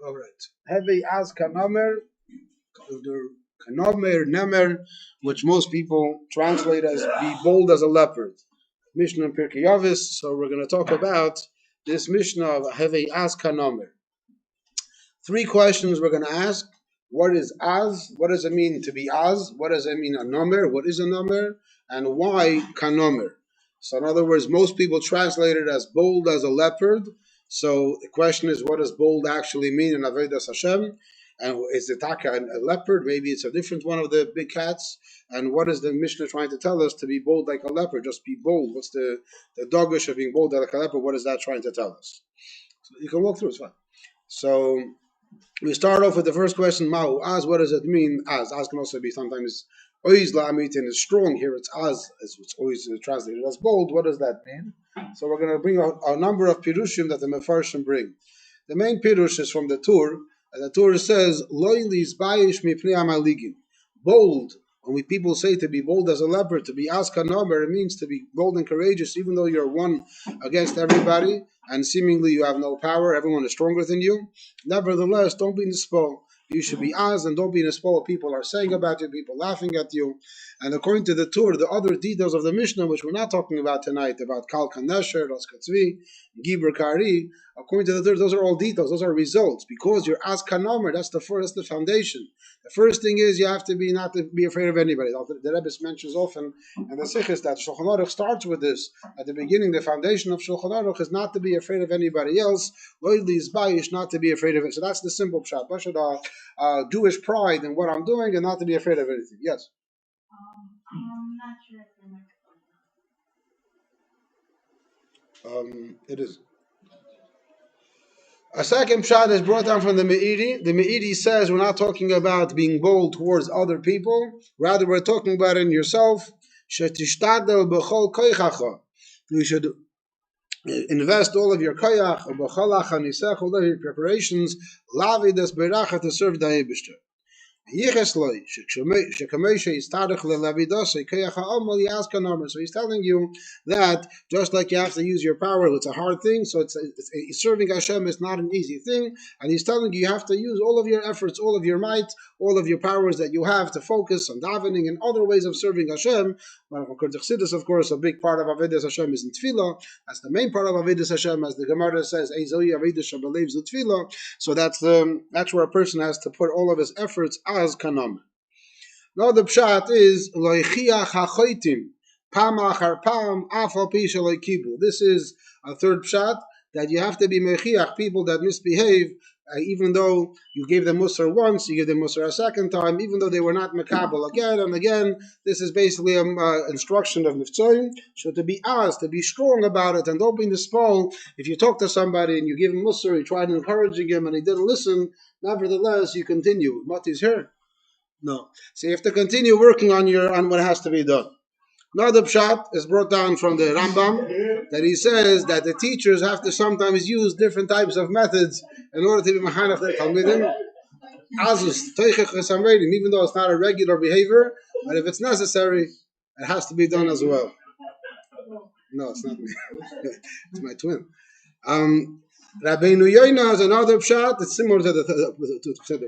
All right. Heavy as Kanamer, the Kanamer, Nemer, which most people translate as be bold as a leopard. Mishnah and Pirkei Avos. So we're going to talk about this Mishnah of Heavy as Kanamer. Three questions we're going to ask. What is az? What does it mean to be az? What does it mean a nomer? What is a nomer? And why kanomer? So in other words, most people translate it as bold as a leopard. So the question is, what does bold actually mean in Avodas Hashem? And is it a leopard? Maybe it's a different one of the big cats. And what is the Mishnah trying to tell us? To be bold like a leopard, just be bold. What's the dogish of being bold like a leopard? What is that trying to tell us? So you can walk through, it's fine. So we start off with the first question, Ma'u az, what does it mean? Az can also be sometimes oiz la'amit and is strong. Here it's az, it's always translated as bold. What does that mean? So we're going to bring a number of pirushim that the Mefarshim bring. The main pirush is from the Tur, and the Tur says, Loilis bayish mipnei amaligim. Bold. When people say to be bold as a leopard, to be az kanamer, it means to be bold and courageous, even though you're one against everybody, and seemingly you have no power, everyone is stronger than you. Nevertheless, don't be nispal. You should be az, and don't be nispal what people are saying about you, people laughing at you. And according to the Tur, the other details of the Mishnah, which we're not talking about tonight, about Kal Kanesher, Ros Katzvi, Gibur Kari, according to the Tur, those are all details, those are results. Because you're az kanamer, that's the foundation. The first thing is you have to be not to be afraid of anybody. The Rebbe mentions often, and the Sikhs that Shulchan Aruch starts with this at the beginning. The foundation of Shulchan Aruch is not to be afraid of anybody else. Loyli is bayish, not to be afraid of it. So that's the simple pshat. Jewish pride in what I'm doing and not to be afraid of anything. Yes. I'm not sure if it is. A second pshat is brought down from the Meiri. The Meiri says we're not talking about being bold towards other people. Rather, we're talking about in yourself. You should invest all of your koyach, all of your preparations, to serve the Eibishter. So he's telling you that just like you have to use your power, it's a hard thing. So it's serving Hashem is not an easy thing, and he's telling you have to use all of your efforts, all of your might, all of your powers that you have to focus on davening and other ways of serving Hashem. Of course, a big part of Avodas Hashem is in Tefillah. That's the main part of Avodas Hashem, as the Gemara says. So that's where a person has to put all of his efforts as kanam. Now the pshat is loichiach hachoitim pam achar pam afal pi shaloi kibu. This is a third pshat, that you have to be mechiach people that misbehave, even though you gave them musar once, you give them musar a second time, even though they were not mekabel again and again. This is basically an instruction of miftzoim. So to be az, to be strong about it, and don't be nispal. If you talk to somebody and you give him musar, you try to encouraging him and he didn't listen, nevertheless you continue. Mati's here? No. So you have to continue working on what has to be done. Another pshat is brought down from the Rambam, that he says that the teachers have to sometimes use different types of methods in order to be machanech their talmidim. Azus, even though it's not a regular behavior, but if it's necessary, it has to be done as well. No, it's not me. It's my twin. Rabbeinu Yoina has another pshat. It's similar to the pshat,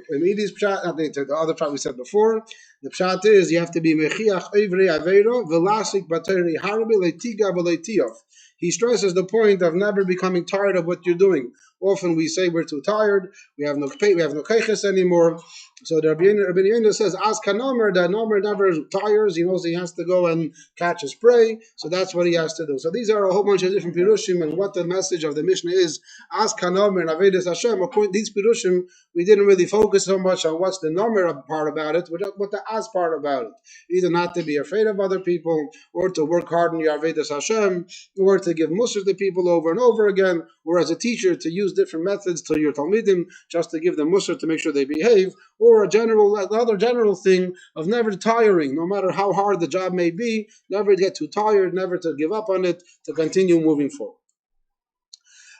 to the other pshat we said before. The pshat is you have to be mechiach ovrei aveiro velasik bateri harbi leitiga v'leitiof. He stresses the point of never becoming tired of what you're doing. Often we say we're too tired, we have no keiches anymore. So the Rabbeinu Yoina says, as kanomer, that nomer never tires. He knows he has to go and catch his prey, so that's what he has to do. So these are a whole bunch of different pirushim, and what the message of the Mishnah is, as kanomer and Avodas Hashem. According to these pirushim, we didn't really focus so much on what's the nomer part about it, but what the as part about it. Either not to be afraid of other people, or to work hard in your Avodas Hashem, or to give musar to people over and over again, or as a teacher to use different methods to your talmidim just to give them musar to make sure they behave, or another general thing of never tiring, no matter how hard the job may be, never get too tired, never to give up on it, to continue moving forward.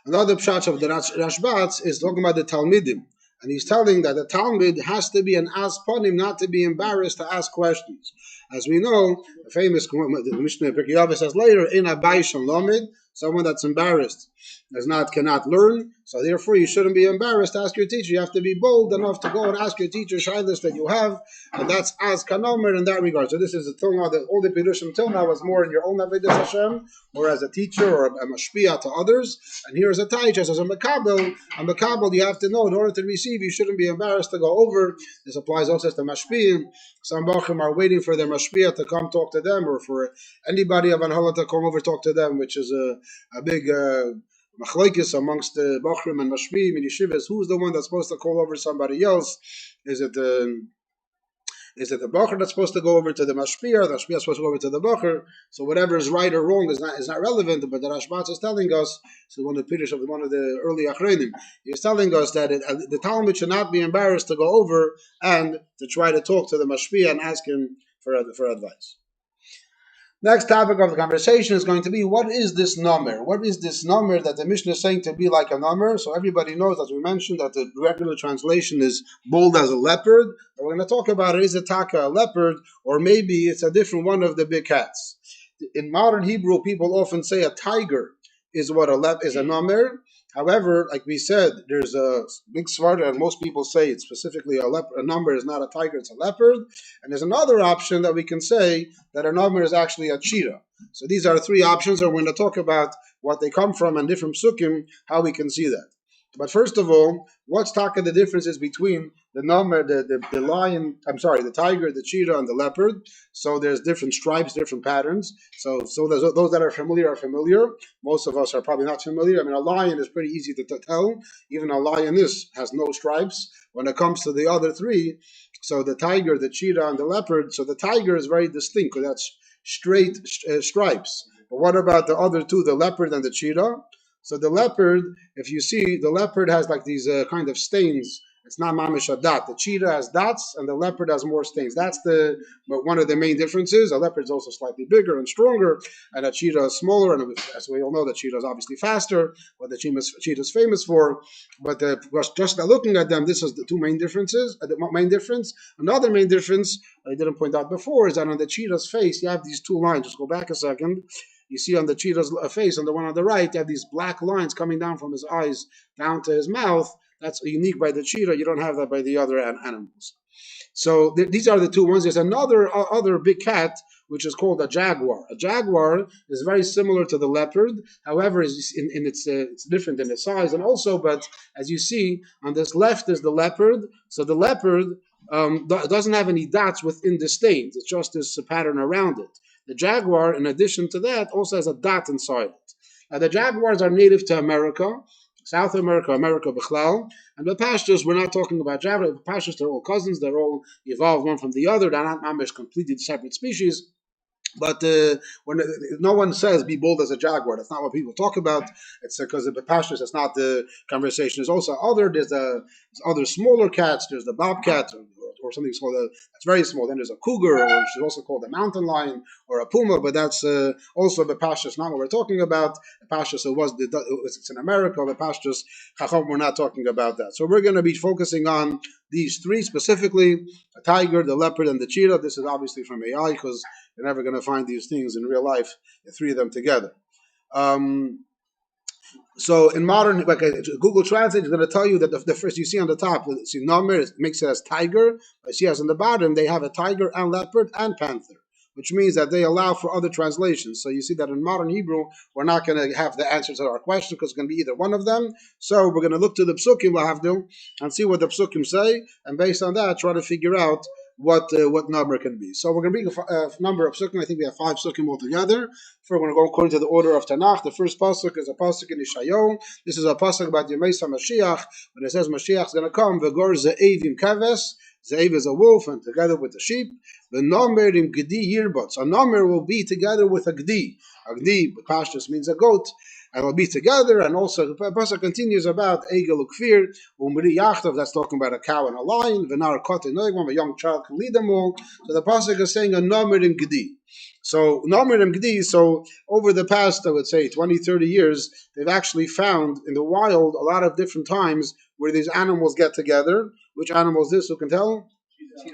Another pshat of the Rashbatz is talking about the Talmidim, and he's telling that the Talmud has to be an asponim, not to be embarrassed to ask questions. As we know, the famous Mishnah Pirkei Avos says later, in a baishon lomid, someone that's embarrassed cannot learn. So therefore, you shouldn't be embarrassed to ask your teacher. You have to be bold enough to go and ask your teacher shaylas that you have, and that's as kanomer in that regard. So this is till now, all the pirushim till now was more in your own avodas Hashem, or as a teacher or a mashpia to others. And here is a taich as a makabel. A makabel, you have to know in order to receive, you shouldn't be embarrassed to go over. This applies also to mashpiyim. Some bachim are waiting for their mashpia to come talk to them, or for anybody of anhala to come over talk to them, which is a big machlokes amongst the bachrim and mashpiyim and yeshivas. Who's the one that's supposed to call over somebody else? Is it the bacher that's supposed to go over to the mashpia? The mashpia is supposed to go over to the bacher. So whatever is right or wrong is not relevant. But the Rashbaz is telling us, so one of the Pirush of one of the early achronim, he's telling us that the Talmud should not be embarrassed to go over and to try to talk to the mashpia and ask him for advice. Next topic of the conversation is going to be, what is this number? What is this number that the Mishnah is saying to be like a number? So everybody knows, as we mentioned, that the regular translation is bold as a leopard. But we're going to talk about it. Is it taka a leopard, or maybe it's a different one of the big cats? In modern Hebrew, people often say a tiger is what is a number. However, like we said, there's a big svarta, and most people say it's specifically a number is not a tiger, it's a leopard. And there's another option that we can say that a number is actually a cheetah. So these are three options, and we're going to talk about what they come from and different psukim, how we can see that. But first of all, what's talking the differences between the number, the lion, the tiger, the cheetah, and the leopard? So there's different stripes, different patterns. So those that are familiar. Most of us are probably not familiar. I mean, a lion is pretty easy to tell. Even a lioness has no stripes. When it comes to the other three, so the tiger, the cheetah, and the leopard, so the tiger is very distinct because that's straight stripes. But what about the other two, the leopard and the cheetah? So the leopard, if you see, the leopard has like these kind of stains. It's not mamish a dot. The cheetah has dots, and the leopard has more stains. That's one of the main differences. A leopard is also slightly bigger and stronger, and a cheetah is smaller. And as we all know, the cheetah is obviously faster. What the cheetah is famous for. But just by looking at them, this is the two main differences. The main difference. Another main difference I didn't point out before is that on the cheetah's face, you have these two lines. Just go back a second. You see on the cheetah's face, on the one on the right, you have these black lines coming down from his eyes down to his mouth. That's unique by the cheetah. You don't have that by the other animals. So these are the two ones. There's another big cat, which is called a jaguar. A jaguar is very similar to the leopard. However, it's different in its size and also, but as you see, on this left is the leopard. So the leopard doesn't have any dots within the stains. It's just this pattern around it. The jaguar, in addition to that, also has a dot inside it. Now, the jaguars are native to America, South America, America Bichlal, and the pashtus, we're not talking about jaguars. The pashtus, they're all cousins, they're all evolved one from the other, they're not mamish completely separate species. But when no one says be bold as a jaguar, that's not what people talk about. It's because of the pastures. That's not the conversation. There's also there's other smaller cats. There's the bobcat or something called that's very small. Then there's a cougar, which is also called a mountain lion or a puma. But that's also the pastures. Not what we're talking about. The pastures it's in America. The pastures chacham. We're not talking about that. So we're going to be focusing on these three specifically: a tiger, the leopard, and the cheetah. This is obviously from AI because you're never going to find these things in real life, the three of them together. So in modern, like Google Translate is going to tell you that the first you see on the top, see number makes it as tiger. I see as on the bottom, they have a tiger and leopard and panther, which means that they allow for other translations. So you see that in modern Hebrew, we're not going to have the answer to our question because it's going to be either one of them. So we're going to look to the psukim, lahavdil, and see what the psukim say, and based on that, try to figure out what number can be. So we're going to bring a number of psukim. I think we have 5 psukim altogether. We're going to go according to the order of Tanakh. The first pasuk is a pasuk in Yeshayahu. This is a pasuk about Yemei Mashiach. When it says Mashiach is going to come, V'gor ze'evim kaves. Ze'ev is a wolf, and together with the sheep. The nomer im gedi yirbot. So a nomer will be together with a gedi. A gedi, pashtus means a goat. And will be together, and also the pasuk continues about Egel Ukfir, Umri Yachtov, that's talking about a cow and a lion, Venar Kote Noigwam, a young child can lead them all. So the pasuk is saying a Nomer im Gedi. So Nomer im Gedi, so over the past, I would say, 20, 30 years, they've actually found in the wild a lot of different times where these animals get together. Which animal is this? Who can tell?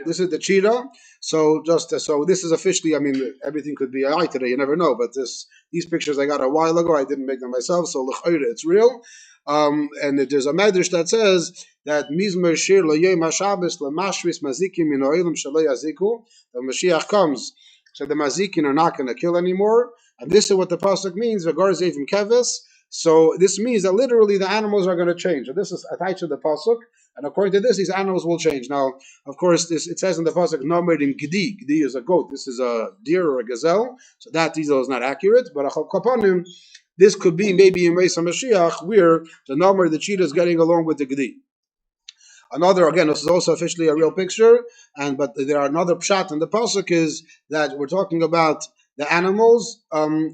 This is the cheetah. So so this is officially. I mean, everything could be AI today. You never know. But these pictures I got a while ago. I didn't make them myself. So it's real. And there's a medrash that says that mizmer shir lo yom hashabbos lemashvis mazikim min ha'olam shelo yaziku. The Mashiach comes, so the mazikin are not going to kill anymore. And this is what the pasuk means. V'gar zevim keves. So this means that literally the animals are going to change. So this is attached to the pasuk, and according to this, these animals will change. Now, of course, it says in the pasuk, "Nomer in gedi." Gedi is a goat. This is a deer or a gazelle. So that detail is not accurate. But achal kapanim, this could be maybe in Mesa Mashiach, where the nomer, the cheetah, is getting along with the gedi. Another, again, this is also officially a real picture, but there are another pshat in the pasuk is that we're talking about the animals.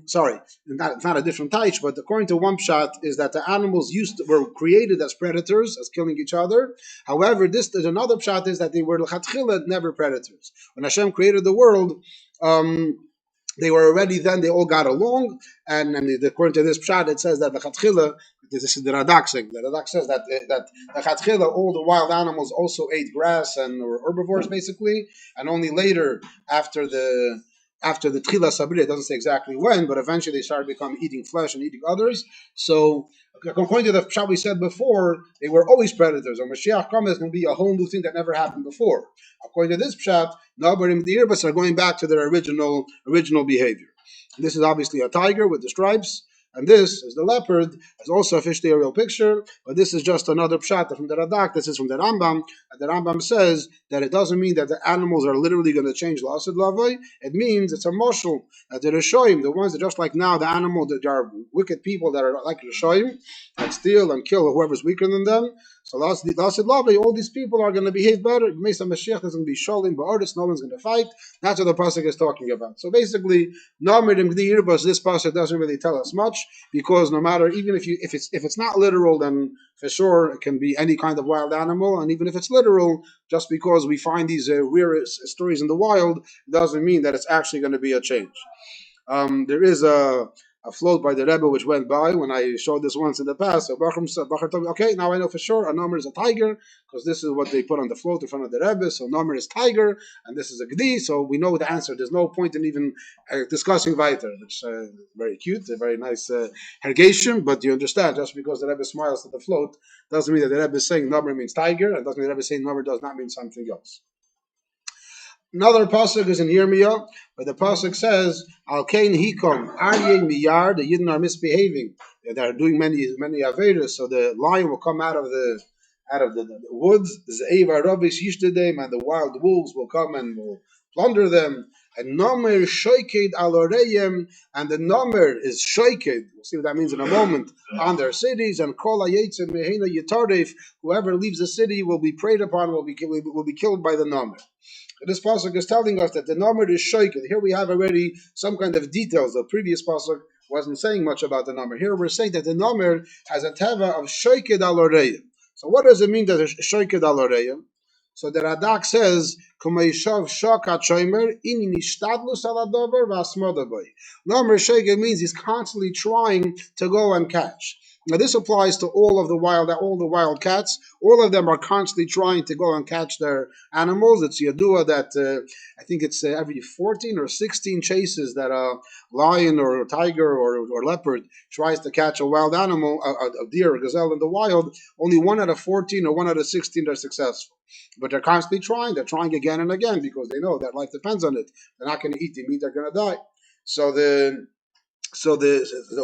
Sorry, it's not a different taich, but according to one pshat is that the animals were created as predators, as killing each other. However, another pshat is that they were l'chatchila never predators. When Hashem created the world, they were already then, they all got along, and according to this pshat, it says that the chatchila, this is the Radak saying. The Radak says that the chatchila, all the wild animals also ate grass and were herbivores basically, and only later after the Tchila Sabri, it doesn't say exactly when, but eventually they started becoming eating flesh and eating others. So according to the pshat we said before, they were always predators. When Mashiach comes, it's going to be a whole new thing that never happened before. According to this pshat, Nabarim the Irbas are going back to their original behavior. And this is obviously a tiger with the stripes, and this is the leopard. It's also officially a real picture, but this is just another pshat from the Radak. This is from the Rambam. And the Rambam says that it doesn't mean that the animals are literally going to change Lasid Lavai. It means it's a moshul, that the Rishoyim, the ones that just like now, the animal, that there are wicked people that are like Rishoyim, that steal and kill whoever's weaker than them. So Lasid Lavai, all these people are going to behave better. Mesa Mashiach is going to be sholim, ba'ardis, no one's going to fight. That's what the pasuk is talking about. So basically, Namirim Gdi Irbas, this pasuk doesn't really tell us much, because no matter, even if it's not literal, then for sure it can be any kind of wild animal, and even if it's literal, just because we find these weird stories in the wild, doesn't mean that it's actually going to be a change. There is a float by the Rebbe which went by when I showed this once in the past. So Bachar told me, okay, now I know for sure a number is a tiger, because this is what they put on the float in front of the Rebbe. So number is tiger, and this is a gdi. So we know the answer. There's no point in even discussing weiter. It's very cute, a very nice hergation, but you understand, just because the Rebbe smiles at the float doesn't mean that the Rebbe is saying number means tiger, and doesn't mean the Rebbe is saying number does not mean something else. Another pasuk is in Yirmiyah, where the pasuk says, "Al kain hikom aryeh miyar." The Yidden are misbehaving; they are doing many avedas. So the lion will come out of the woods. Zeiva rabish yishtedem, and the wild wolves will come and will plunder them. And nomer shoyked al oreyim, and the nomer is shoyked. We'll see what that means in a moment. On their cities, and kol hayetzim mehena yitaref. Whoever leaves the city will be preyed upon. Will be killed by the nomer. This pasuk is telling us that the number is shoyked. Here we have already some kind of details. The previous pasuk wasn't saying much about the number. Here we're saying that the number has a teva of shoyked al oreyim. So what does it mean that it's shoyked al oreyim? So the Radak says, "Kumeishav shakat shomer ini nishtadlus al adavar v'asmodaboy." Number shoyked means he's constantly trying to go and catch. Now this applies to all the wild cats. All of them are constantly trying to go and catch their animals. It's Yadua that I think it's every 14 or 16 chases that a lion or a tiger or leopard tries to catch a wild animal, a deer, a gazelle in the wild. Only 1 out of 14 or 1 out of 16 are successful. But they're constantly trying. They're trying again and again because they know that life depends on it. They're not going to eat the meat. They're going to die. So the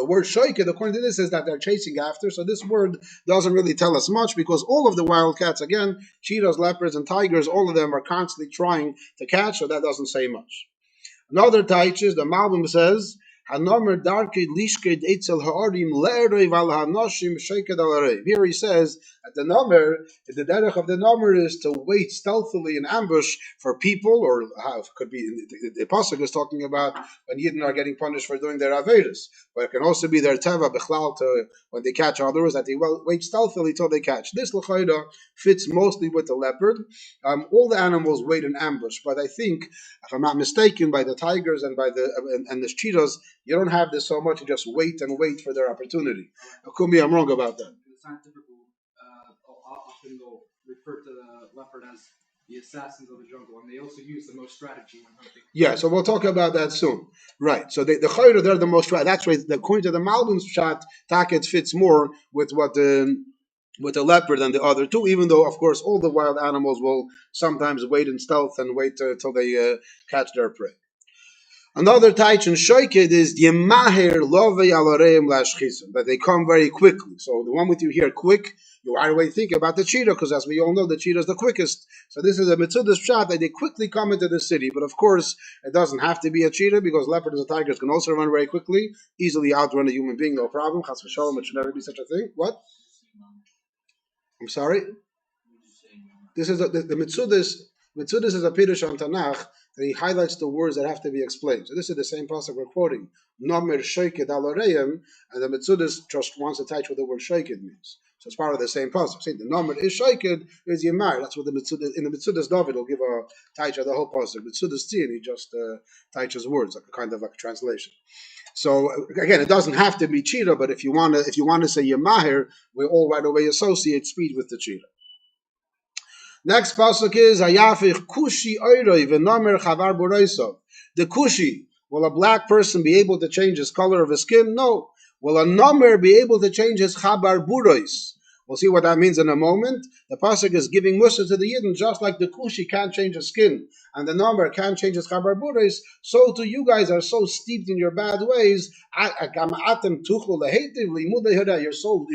word shoyked, according to this, is that they're chasing after. So this word doesn't really tell us much, because all of the wild cats, again, cheetahs, leopards, and tigers, all of them are constantly trying to catch, so that doesn't say much. Another taich is, the Malbim says, Hanomer darked lishked etzel ha'arim le'erev al hanoshim shoyked al arev. Here he says that the derech of the number is to wait stealthily in ambush for people, or could be the pasuk is talking about when Yidden are getting punished for doing their avedas, but it can also be their teva bechlal to when they catch others, that they wait stealthily till they catch. This l'chayda fits mostly with the leopard. All the animals wait in ambush, but I think, if I'm not mistaken, by the tigers and by the cheetahs, you don't have this so much. You just wait and wait for their opportunity. Akumi, I'm wrong about that. The scientific often will refer to the leopard as the assassins of the jungle, and they also use the most strategy when hunting. Yeah, so we'll talk about that soon. Right. So the chayra, they're the most right. That's right. According to the Malbim's shot, taket fits more with what with the leopard than the other two. Even though, of course, all the wild animals will sometimes wait in stealth and wait till they catch their prey. Another taich and shoykid is yemaher lovei alareim lashchisim, that they come very quickly. So the one with you here, quick, you right away think about the cheetah, because as we all know, the cheetah is the quickest. So this is a mitzudas shot that they quickly come into the city. But of course, it doesn't have to be a cheetah, because leopards and tigers can also run very quickly, easily outrun a human being, no problem. Chas v'shalom, it should never be such a thing. What? I'm sorry? This is the mitzudas. Mitzudas is a pirush on Tanakh that he highlights the words that have to be explained. So this is the same pasuk we're quoting. Nomer sheked alareim, and the mitzudas just wants to touch what the word sheked means. So it's part of the same pasuk. See, the nomer is sheked is yemar. That's what the mitzudas in the mitzudas David will give a touch of the whole pasuk. Mitzudas tzin, he just touches words like a kind of like a translation. So again, it doesn't have to be cheetah, but if you want to say yemahir, we all right away associate speed with the cheetah. Next pasuk is Hayafich Kushi Oiroi v'Nomer Chavar Boroisov. The Kushi, will a black person be able to change his color of his skin? No. Will a Nomer be able to change his Chavar Burois? We'll see what that means in a moment. The pasuk is giving musa to the Yidden, just like the Kushi can't change his skin and the Nomer can't change his Chavar Burois. So too, you guys are so steeped in your bad ways. You're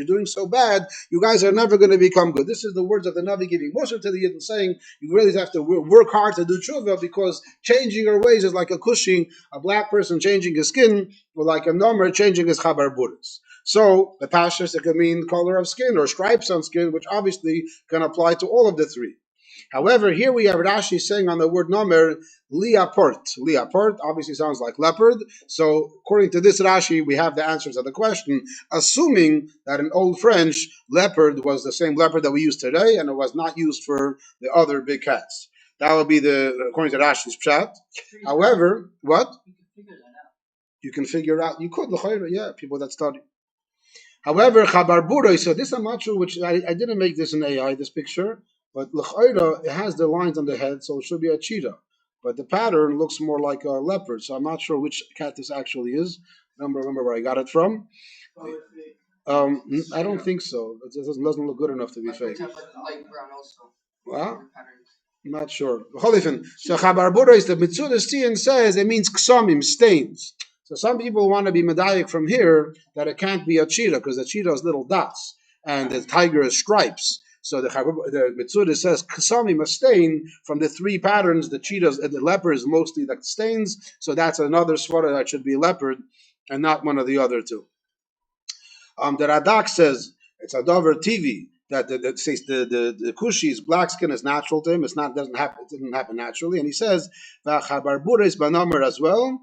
doing so bad. You guys are never going to become good. This is the words of the Navi giving musa to the Yidden, saying you really have to work hard to do tshuva, because changing your ways is like a Kushi, a black person changing his skin, or like a Nomer changing his Chavar Burois. So the pashas, it can mean color of skin or stripes on skin, which obviously can apply to all of the three. However, here we have Rashi saying on the word nomer, leopard. Leopard obviously sounds like leopard. So according to this Rashi, we have the answers to the question, assuming that in Old French, leopard was the same leopard that we use today, and it was not used for the other big cats. That would be according to Rashi's pshat. However, what? You can figure out. You could, yeah, people that study. However, Chabar Buroi, so this I'm not sure which, I didn't make this in AI, this picture, but L'chaira, it has the lines on the head, so it should be a cheetah. But the pattern looks more like a leopard, so I'm not sure which cat this actually is. Remember where I got it from? I don't think so. It doesn't look good enough to be fake. Well, I'm not sure. So Chabar Buroi, the Mitzudas Tzion says it means ksomim, stains. So some people want to be medayik from here that it can't be a cheetah, because the cheetah is little dots and the tiger is stripes. So the Mitzudah says kasamim, a stain from the three patterns. The cheetahs and the leopard is mostly like stains. So that's another svara that should be leopard and not one of the other two. The Radak says it's a dover TV that says the Kushi's black skin is natural to him. It didn't happen naturally, and he says v'chabar bureis banamer as well.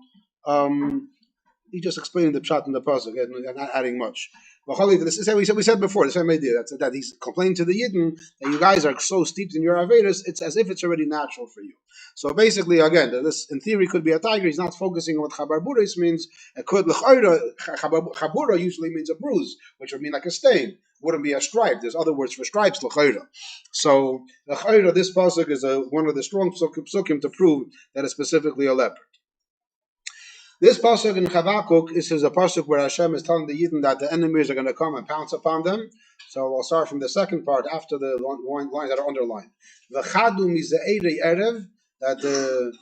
He just explained the pshat in the pasuk and not adding much. This is we said before, the same idea that he's complaining to the Yidden that you guys are so steeped in your Avedas, it's as if it's already natural for you. So basically, again, this in theory could be a tiger. He's not focusing on what Chabar Buris means. It could Chabura usually means a bruise, which would mean like a stain. Wouldn't be a stripe. There's other words for stripes, l'chayra. So l'chayra, this pasuk is one of the strong psukim to prove that it's specifically a leopard. This pasuk in Chavakuk is a pasuk where Hashem is telling the Yidden that the enemies are going to come and pounce upon them. So I'll start from the second part after the lines that are underlined. V'chadu mize'erei erev, that the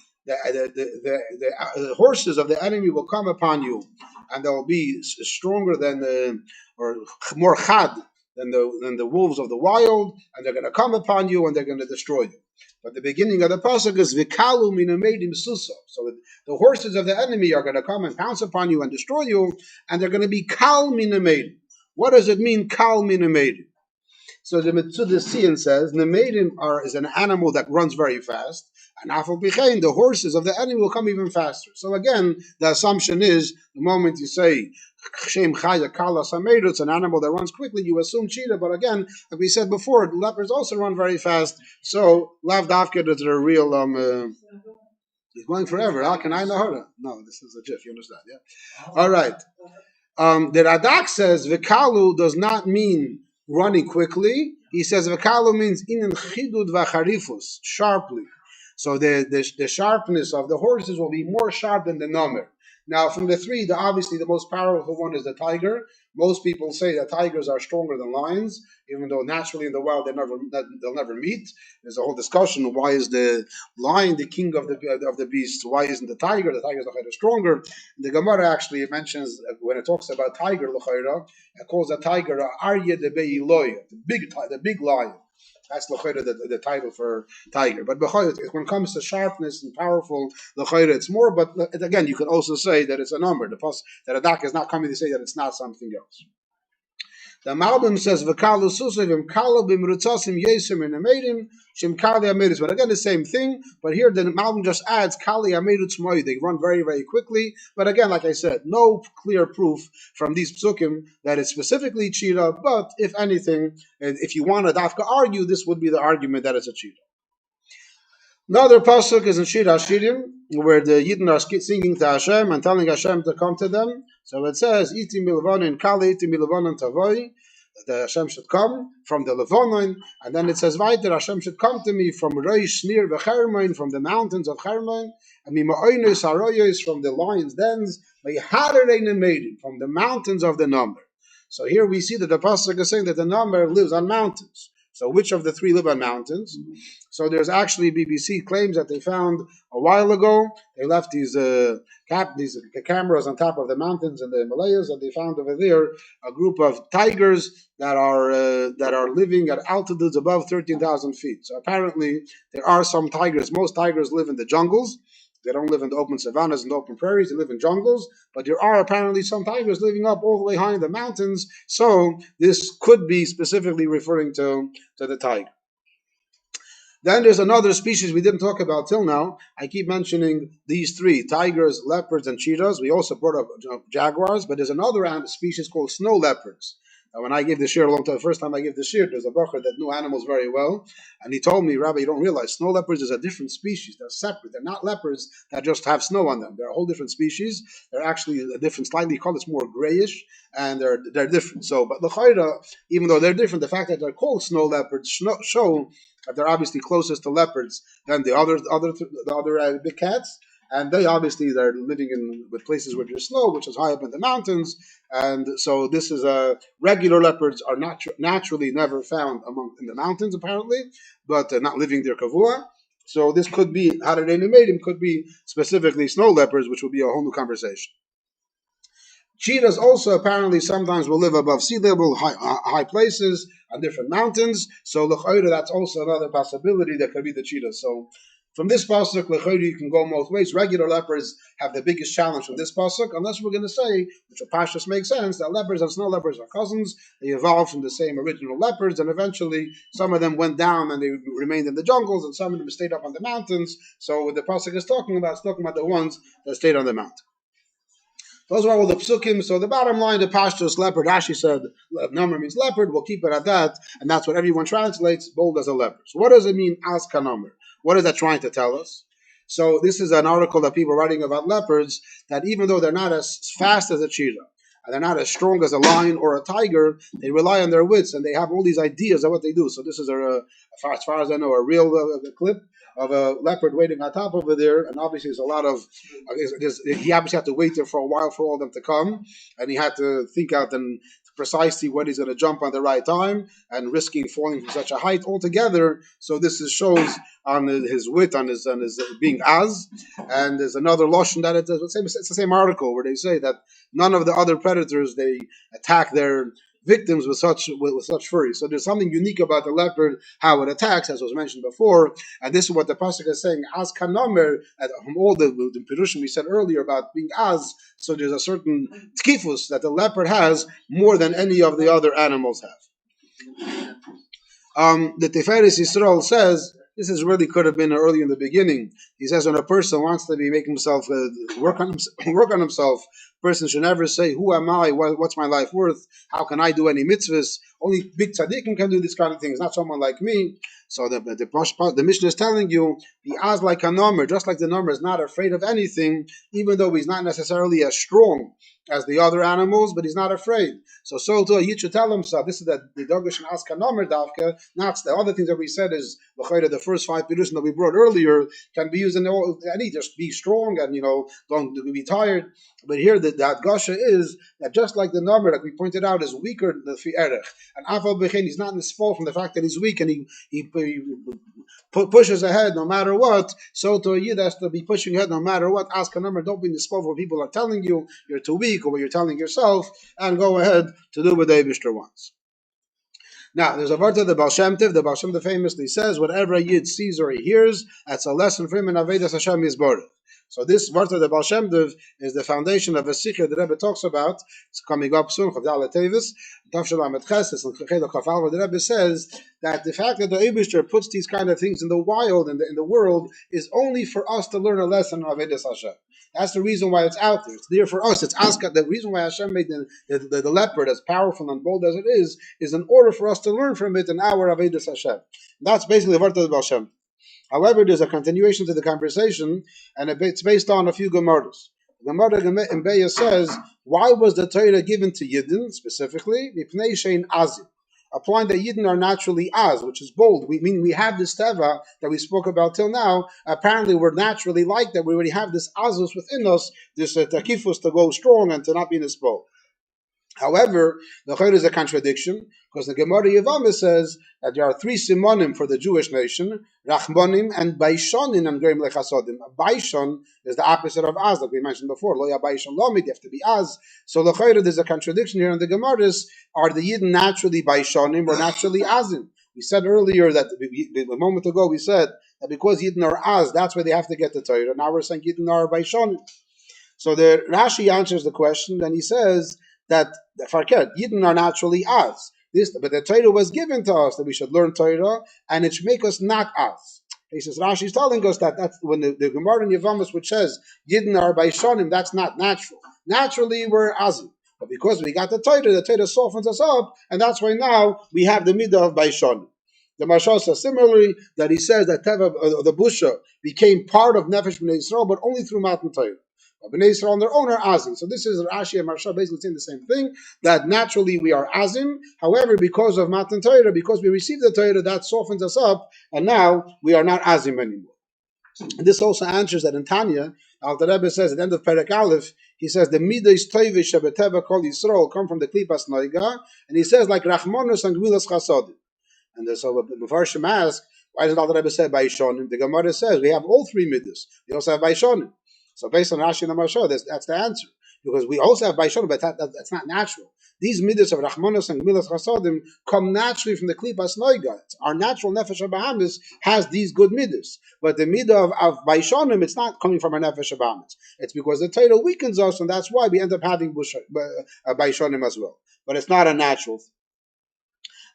horses of the enemy will come upon you, and they will be stronger than or more chad than the wolves of the wild, and they're going to come upon you and they're going to destroy you. But the beginning of the pasuk is v'kalu minamedim suso. So the horses of the enemy are going to come and pounce upon you and destroy you, and they're going to be kal minamedim. What does it mean, kal minamedim? So the Mitzudas Tzion says nemedim is an animal that runs very fast, and afal pichein, the horses of the enemy will come even faster. So again, the assumption is the moment you say Shem Chaya Kala Samedu, it's an animal that runs quickly, you assume cheetah, but again, like we said before, leopards also run very fast, so Lav Dafka is a real he's going forever. How can I know her? No, this is a GIF, you understand, yeah? Alright. The Radak says Vikalu does not mean running quickly, He says v'kalu means inin chidud v'charifus, sharply. So the sharpness of the horses will be more sharp than the number. Now, from the three, obviously the most powerful one is the tiger. Most people say that tigers are stronger than lions, even though naturally in the wild they'll never meet. There's a whole discussion: why is the lion the king of the beasts? Why isn't the tiger? The tiger is stronger. The Gemara actually mentions when it talks about tiger, it calls a tiger Arya de Beiloya, the big lion. That's the title for tiger. But when it comes to sharpness and powerful, it's more. But again, you can also say that it's a number. That a dak is not coming to say that it's not something else. The Malbim says v'kalu susavim kalu b'mrutzasim yesim in amedim shem kali amedus. But again, the same thing. But here the Malbim just adds kali amedus moy. They run very, very quickly. But again, like I said, no clear proof from these psukim that it's specifically cheetah. But if anything, if you want to dafka argue, this would be the argument that it's a cheetah. Another pasuk is in Shir Hashirim, where the Yidden are singing to Hashem and telling Hashem to come to them. So it says, "Iti milvonin kali, iti milvonin tavoi," that Hashem should come from the Levonin, and then it says, "Weiter Hashem should come to me from Reish Nir v'Chermain, from the mountains of Chermain, and mima'oinus haroyos, from the lions' dens, v'yiharerein from the mountains of the number." So here we see that the pasuk is saying that the number lives on mountains. So which of the three live on mountains? So there's actually BBC claims that they found a while ago. They left these cameras on top of the mountains in the Himalayas, and they found over there a group of tigers that are living at altitudes above 13,000 feet. So apparently there are some tigers. Most tigers live in the jungles. They don't live in the open savannas and open prairies. They live in jungles. But there are apparently some tigers living up all the way high in the mountains. So this could be specifically referring to the tiger. Then there's another species we didn't talk about till now. I keep mentioning these three: tigers, leopards, and cheetahs. We also brought up jaguars, but there's another species called snow leopards. When I gave the shir the first time I gave the shir, there's a bacher that knew animals very well, and he told me, "Rabbi, you don't realize snow leopards is a different species. They're separate. They're not leopards that just have snow on them. They're a whole different species. They're actually a different, slightly called it's more grayish, and they're different. So, but l'chayra, even though they're different, the fact that they're called snow leopards show that they're obviously closest to leopards than the other big cats." And they obviously they're living with places where there's snow, which is high up in the mountains, and so this is regular leopards are naturally never found in the mountains apparently, but not living there kavua. So this could be Harerein could be specifically snow leopards, which will be a whole new conversation. Cheetahs also apparently sometimes will live above sea level, high places on different mountains. So that's also another possibility that could be the cheetahs. So from this pasuk, you can go both ways. Regular leopards have the biggest challenge from this pasuk, unless we're going to say, which will pashtus make sense, that leopards and snow leopards are cousins. They evolved from the same original leopards, and eventually some of them went down and they remained in the jungles, and some of them stayed up on the mountains. So what the pasuk is talking about the ones that stayed on the mountain. Those are all the psukim. So the bottom line, the pashtus leopard, Rashi said, number means leopard. We'll keep it at that, and that's what everyone translates, bold as a leopard. So what does it mean as kanamer? What is that trying to tell us? So this is an article that people are writing about leopards, that even though they're not as fast as a cheetah, and they're not as strong as a lion or a tiger, they rely on their wits, and they have all these ideas of what they do. So this is, as far as I know, a real clip of a leopard waiting on top over there, and obviously there's a lot of, he obviously had to wait there for a while for all of them to come, and he had to think out and precisely when he's going to jump on the right time, and risking falling from such a height altogether. So this shows on his wit, on his being az. And there's another loshon that it's the same article where they say that none of the other predators, they attack their victims with such fury. So there's something unique about the leopard, how it attacks, as was mentioned before. And this is what the pasuk is saying, as kanamer, from all the pirushim we said earlier about being az. So there's a certain tkifus that the leopard has more than any of the other animals have. The Tiferes Yisrael says, this is really could have been early in the beginning. He says when a person wants to be making himself work on himself, a person should never say, "Who am I? What's my life worth? How can I do any mitzvahs?" Only big tzaddikim can do this kind of things, not someone like me. So the Mishnah is telling you, be as like a number, just like the number is not afraid of anything, even though he's not necessarily as strong as the other animals, but he's not afraid. So too, you should tell himself, this is the Dogish and Aska Nomer Davka, not the other things that we said is the first 5 Pirushim that we brought earlier can be used in any, just be strong and, don't be tired. But here the Adgasha is that just like the number, like we pointed out, is weaker than the Fi'erech. And Afal Bechen, he's not in his fault from the fact that he's weak and he pushes ahead no matter what. So to a Yid has to be pushing ahead no matter what. Ask a number, don't be in the spot where people are telling you you're too weak or what you're telling yourself, and go ahead to do what the Eibishter wants. Now, there's a word of the Baal Shem Tov. The Baal Shem Tov famously says, whatever a Yid sees or he hears, that's a lesson for him in Avedas Hashem Yisborach. So this word of the Baal Shem Tov is the foundation of a sikha the Rebbe talks about. It's coming up soon. Chavdal Tevis, Tavshel Amet Ches, and Chedel Kafal, where the Rebbe says that the fact that the Eibishter puts these kind of things in the wild in the world is only for us to learn a lesson of Avedas Hashem. That's the reason why it's out there. It's there for us. It's Aska. The reason why Hashem made the leopard as powerful and bold as it is in order for us to learn from it in our Avedas Hashem. That's basically the word of the Baal Shem Tov. However, there's a continuation to the conversation, and it's based on a few Gemaras. The Gemara in Beya says, why was the Torah given to Yidden, specifically? Mipnei shein azim. Applying that Yidden are naturally az, which is bold. We have this teva that we spoke about till now. Apparently, we're naturally like that. We already have this azus within us, this takifus to go strong and to not be this bold. However, the Chayr is a contradiction, because the Gemara Yevamah says that there are 3 simonim for the Jewish nation, Rachmanim and Baishonim and Gerim Lechasodim. Baishon is the opposite of Az, like we mentioned before. Lo ya Baishon Lomid, you have to be Az. So the Chayr, there's a contradiction here in the Gemaras. Are the Yidden naturally Baishonim or naturally Azim? We said earlier that, a moment ago, we said that because Yidden are Az, that's why they have to get the Torah. Now we're saying Yidden are Baishonim. So the Rashi answers the question, and he says that Farket, Yidden are naturally Az. But the Torah was given to us that we should learn Torah, and it should make us not Az. He says, Rashi is telling us that that's when the Gemara in Yevamos, which says Yidden are Baishonim, that's not natural. Naturally, we're Azim. But because we got the Torah softens us up, and that's why now we have the midah of Baishonim. The Mashal says similarly that he says that Teva, the Busha became part of Nefesh B'nai Yisrael, but only through Matan Torah. B'nai Yisrael on their own are Azim. So this is Rashi and Marsha basically saying the same thing, that naturally we are Azim. However, because of Matan Torah, because we received the Torah, that softens us up, and now we are not Azim anymore. And this also answers that in Tanya, Alter Rebbe says at the end of Perek Aleph, he says the Midas Toivish Shabbateva Kol Yisrael come from the Klipas Noiga, and he says like Rachmonus and Gvilas Chasodim. And so before Shem ask, why does Alter Rebbe say Baishonim? The Gemara says we have all 3 Midas. We also have Baishonim. So based on Rashi and Marsha, that's the answer. Because we also have Baishonim, but that's not natural. These midas of Rachmanos and Gmilas Chasodim come naturally from the Klipas Noiga. Our natural Nefesh HaBahamis has these good midas. But the midah of Baishonim, it's not coming from our Nefesh HaBahamis. It's because the Torah weakens us, and that's why we end up having Baishonim as well. But it's not a natural thing.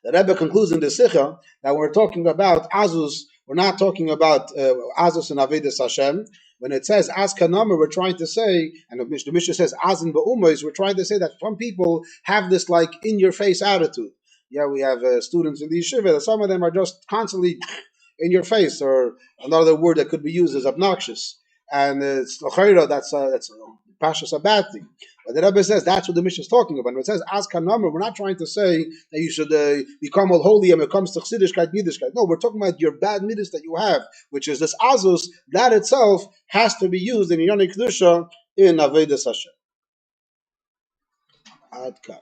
The Rebbe concludes in the Sikha that when we're talking about Azus, we're not talking about Azus and Avedas Hashem. When it says Az Kanamer, we're trying to say, and the Mishnah says Azin Ba'umois, we're trying to say that some people have this like in-your-face attitude. Yeah, we have students in the yeshiva, some of them are just constantly in your face, or another word that could be used is obnoxious. And it's that's Pashas a bad thing. But the Rebbe says that's what the Mishnah is talking about. When it says Az Kanamer, we're not trying to say that you should become all holy and it comes to Chsidischkeit, Yiddishkeit. No, we're talking about your bad midas that you have, which is this Azus, that itself has to be used in Yonei Kedusha in Avedas Hashem. Ad Kan.